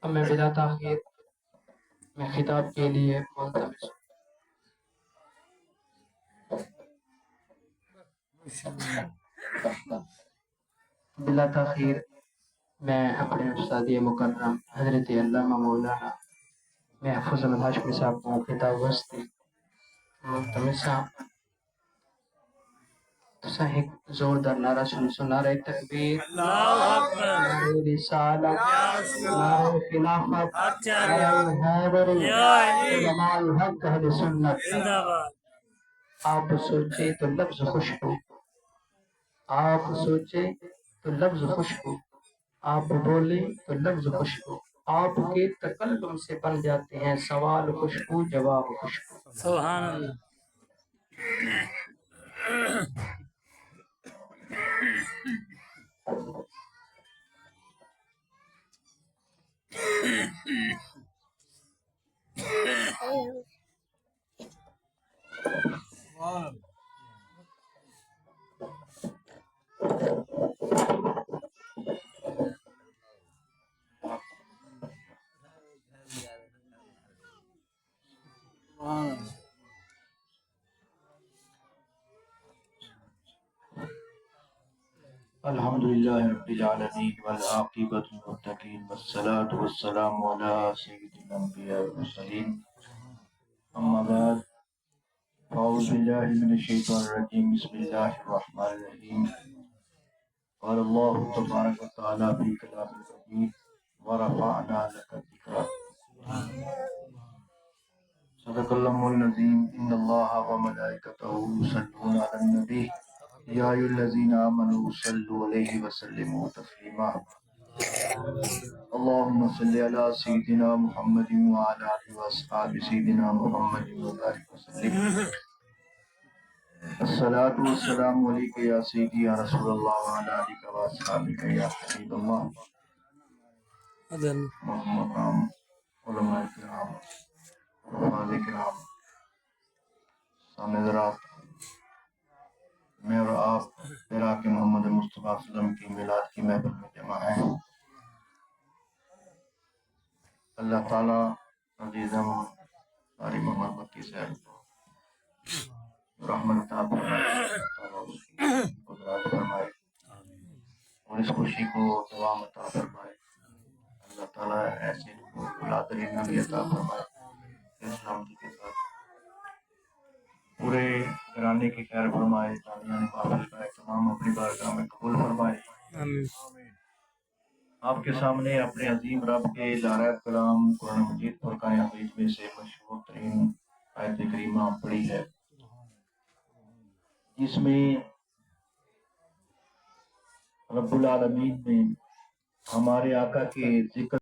अब मैं बिला ताखीर मैं खिताब के लिए मुल्तमिस बिला ताखीर मैं अपने उस्ताद मुकर्रम हज़रत अल्लामा मौलाना महफूज़ अहमद हाशमी साहब को खिताब वस्ती मुल्तमिसा साहिब जोरदार नारा सुना रहे तकबीर नारे रिसालत नारे खिलाफत नारे हैदरी जमाल हक अहले सुन्नत। आप सोचे तो लफ्ज खुशबू, आप सोचे तो लफ्ज खुशबू, आप बोले तो लफ्ज खुशबू, आपके तकल्लुम से बन जाते हैं सवाल खुशबू जवाब खुशबू। सुभान अल्लाह। अल्हम्दुलिल्लाहि रब्बिल आलमीन वल आक़िबतुल मुत्तक़ीन वस्सलातु वस्सलामु अला सय्यिदिल अंबिया वल मुरसलीन अम्मा बाद फ़अऊज़ु बिल्लाहि मिनश शैतानिर रजीम बिस्मिल्लाहिर रहमानिर रहीम क़ाल अल्लाहु तबारक व तआला फ़ी कलामिल मजीद व रफ़अना लका ज़िक्रा सदक़ल्लाहुल अज़ीम इन्नल्लाहा व मलाइकतहु युसल्लूना अलन नबी या अय्युहल्लज़ीना आमनू सल्लु अलैहि व सल्लिमू तस्लीमा अल्लाहुम्मा सल्लि अला सय्यिदिना मुहम्मदिन व अला आलिहि व अस्हाबि सय्यिदिना मुहम्मदिन व बारिक व सल्लिम अस्सलातु वस्सलामु अलैका या सय्यिदी या रसूलल्लाह व अला आलिका व अस्हाबिका या हबीबल्लाह मक़ाम उलमाए किराम उलमाए किराम सामने ज़रा मैं और आप तेरा के मोहम्मद मुस्तफ़ा सल्लम की मिलाद की महफिल में जमा हैं। अल्लाह ताला अज़ीज़म सारी मोहब्बत की सैर रहमत अता फरमाए और इस खुशी को दवाम अता फरमाए। अल्लाह ताला ऐसे औलाद नबी अता फरमाए सलामती के साथ पूरे घराने की खैर फरमाए। तालियां महफिल का तमाम अपनी बारगाह में कबूल फरमाए। आपके सामने अपने अजीम रब के लारब कलाम कुरान मजीद फुरकान हमीद में से मशहूर तरीन आयत करीमा पढ़ी है, जिसमें रब्बुल आलमीन ने हमारे आका के जिक्र